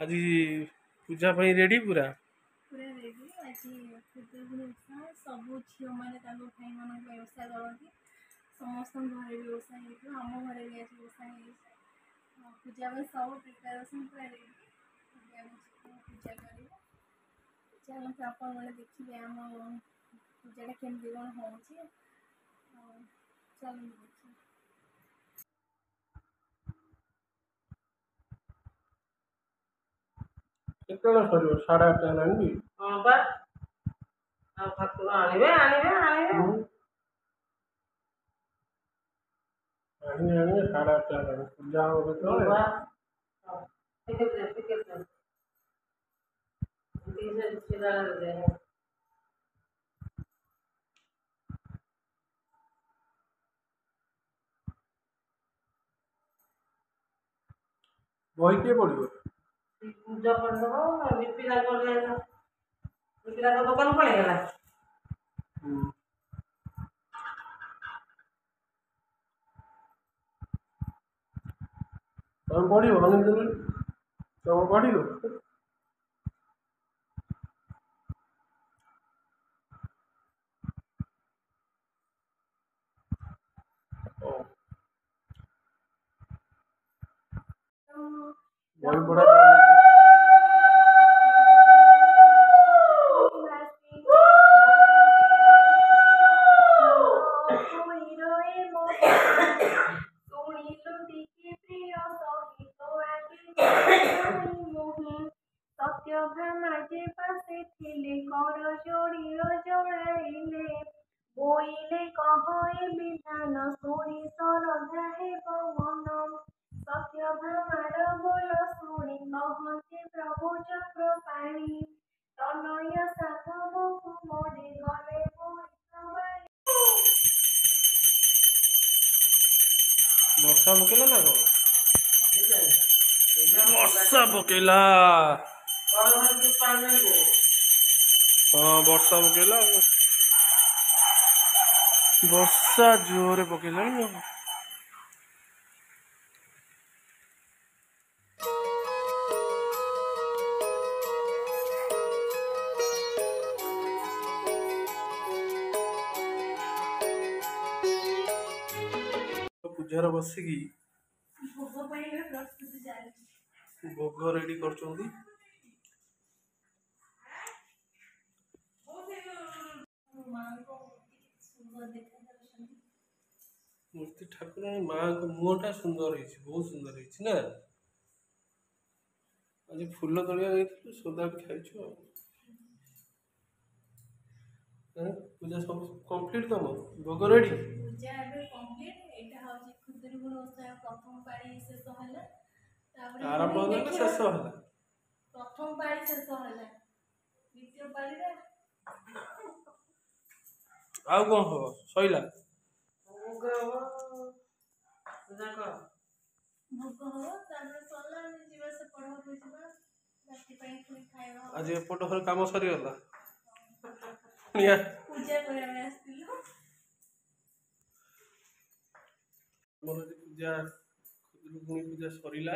आज पूजा ପାଇଁ रेडी पूरा पूरा रेडी आज खुदुरुकुणी ओषा सब झील मैंने भाई मान ओषा करती समस्त घरे भी ओषा हो आम घरे भी आज ओषा हो पूजा सब प्रिपेरेसन पूरा रेडी पूजा कर चलते आप देखिए आम पूजा केमती कौन हो चल देखिए केତେବେଳେ ସରିବ 8:30 ହେଲାଣି କି? ହଁ ବା ଆଉ ଠାକୁର ଆଣିବେ ଆଣିବେ 8:30 ହେଲାଣି ପୂଜା ହବ କେତେବେଳେ? ବହି କିଏ ପଢିବ? पूजा କରିଦେବ ବିପିରା ଦୋକାନ ପଳେଇଗଲା। ତମେ ପଢିବ ତମେ ପଢିବ ବହି ପଢା सत्यभामाजे पासे थिले कर जोड़ी जड़ाइले बोइले कहे विधान शुणी श्रद्धा हेब मन सत्यभामार बोल शुणी कहते प्रभु चक्र पाणी तनय साधव कुमरे गले ବର୍ଷା ପକେଇଲା ନା କଣ? ବର୍ଷା ପକେଇଲା ହଁ ବର୍ଷା ପକେଇଲା ବର୍ଷା ଜୋରେ ପକେଇଲାଣି। ପୂଜାର ବସିକି ଭୋଗ ରେଡି କରୁଛନ୍ତି। ମୂର୍ତ୍ତି ଠାକୁରାଣୀ ମାଙ୍କ ମୁହଁଟା ସୁନ୍ଦର ହେଇଛି, ବହୁତ ସୁନ୍ଦର ହେଇଛି ନା। ଆଜି ଫୁଲ ତୋଳିବା ଯାଇଥିଲୁ, ସୋଦା ବି ଖାଇଛୁ ଆଉ। ପୂଜା ସବୁ କମ୍ପ୍ଲିଟ୍, ତମ ଭୋଗ ରେଡି? पूजा एबे कंप्लीट एटा होची खुदुरुकुणी ओषा प्रथम पाळी शेष होला तापर आरंभ होला ना शेष होला? प्रथम पाळी शेष होला द्वितीय पाळी रे आउ कोन हो सइला भोग हो तापर सला जीवा से पढ़ा को जीवा राति पई पुनी खाइबा आज एपट हर काम सरी होला पूजा करे में आस्तिलो मोर पूजा खुदुरुकुणी पूजा सरीला।